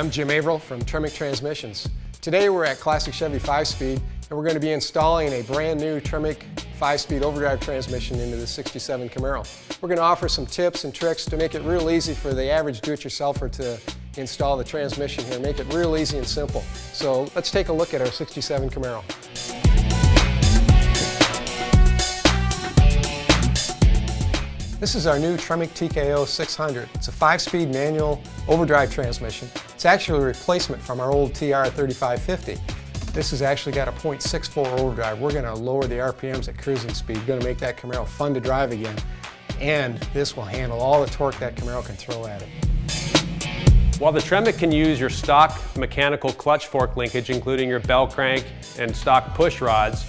I'm Jim Averill from TREMEC Transmissions. Today we're at Classic Chevy 5-Speed and we're going to be installing a brand new TREMEC 5-Speed overdrive transmission into the 67 Camaro. We're going to offer some tips and tricks to make it real easy for the average do-it-yourselfer to install the transmission here, make it real easy and simple. So let's take a look at our 67 Camaro. This is our new TREMEC TKO-600. It's a 5-speed manual overdrive transmission. It's actually a replacement from our old TR-3550. This has actually got a 0.64 overdrive. We're going to lower the RPMs at cruising speed, going to make that Camaro fun to drive again. And this will handle all the torque that Camaro can throw at it. While the TREMEC can use your stock mechanical clutch fork linkage, including your bell crank and stock push rods,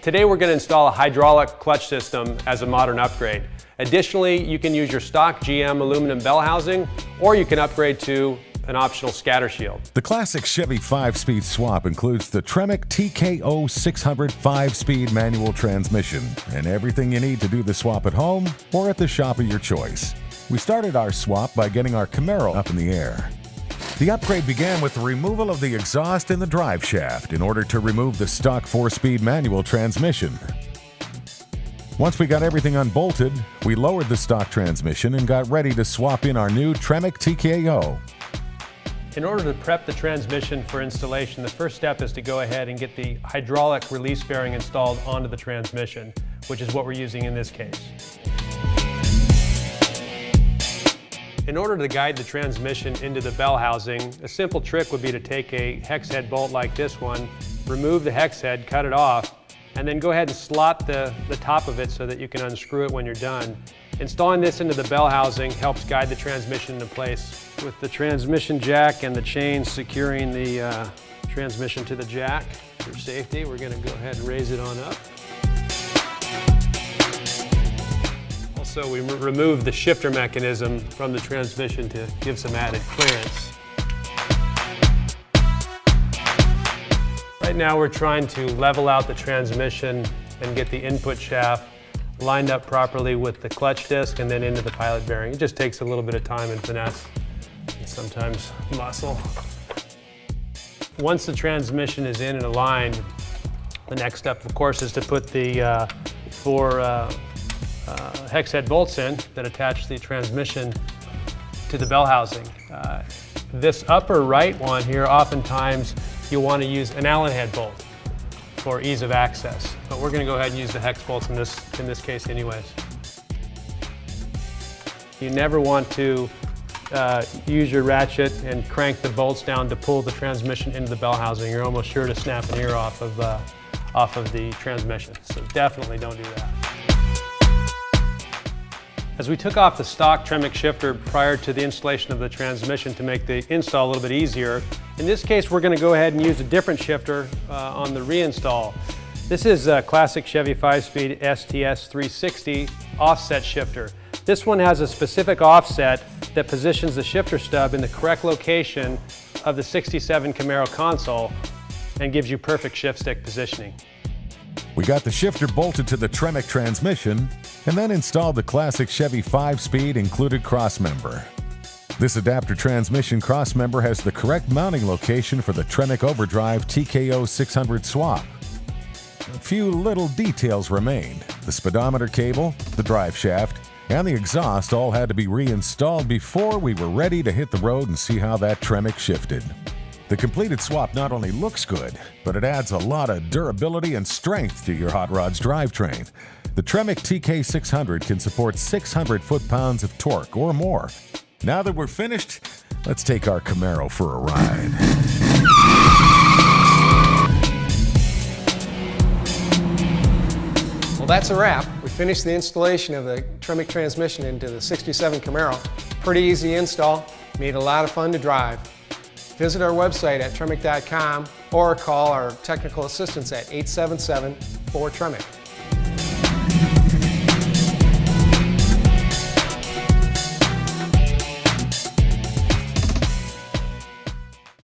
today we're going to install a hydraulic clutch system as a modern upgrade. Additionally, you can use your stock GM aluminum bell housing, or you can upgrade to an optional scatter shield. The Classic Chevy 5-speed swap includes the TREMEC TKO-600 5-speed manual transmission and everything you need to do the swap at home or at the shop of your choice. We started our swap by getting our Camaro up in the air. The upgrade began with the removal of the exhaust and the drive shaft in order to remove the stock 4-speed manual transmission. Once we got everything unbolted, we lowered the stock transmission and got ready to swap in our new TREMEC TKO. In order to prep the transmission for installation, the first step is to go ahead and get the hydraulic release bearing installed onto the transmission, which is what we're using in this case. In order to guide the transmission into the bell housing, a simple trick would be to take a hex head bolt like this one, remove the hex head, cut it off, and then go ahead and slot the top of it so that you can unscrew it when you're done. Installing this into the bell housing helps guide the transmission into place. With the transmission jack and the chain securing the transmission to the jack for safety, we're going to go ahead and raise it on up. Also, we remove the shifter mechanism from the transmission to give some added clearance. Right now we're trying to level out the transmission and get the input shaft lined up properly with the clutch disc and then into the pilot bearing. It just takes a little bit of time and finesse and sometimes muscle. Once the transmission is in and aligned, the next step of course is to put the four hex head bolts in that attach the transmission to the bell housing. This upper right one here, oftentimes you'll want to use an Allen head bolt for ease of access, but we're going to go ahead and use the hex bolts in this case anyways. You never want to use your ratchet and crank the bolts down to pull the transmission into the bell housing. You're almost sure to snap an ear off of the transmission, so definitely don't do that. As we took off the stock TREMEC shifter prior to the installation of the transmission to make the install a little bit easier, in this case we're going to go ahead and use a different shifter on the reinstall. This is a Classic Chevy 5-speed STS 360 offset shifter. This one has a specific offset that positions the shifter stub in the correct location of the 67 Camaro console and gives you perfect shift stick positioning. We got the shifter bolted to the TREMEC transmission and then installed the Classic Chevy 5-speed included crossmember. This adapter transmission crossmember has the correct mounting location for the TREMEC Overdrive TKO-600 swap. A few little details remained. The speedometer cable, the drive shaft, and the exhaust all had to be reinstalled before we were ready to hit the road and see how that TREMEC shifted. The completed swap not only looks good, but it adds a lot of durability and strength to your hot rod's drivetrain. The TREMEC TK-600 can support 600 foot-pounds of torque or more. Now that we're finished, let's take our Camaro for a ride. Well, that's a wrap. We finished the installation of the TREMEC transmission into the 67 Camaro. Pretty easy install, made a lot of fun to drive. Visit our website at TREMEC.com or call our technical assistance at 877-4TREMEC.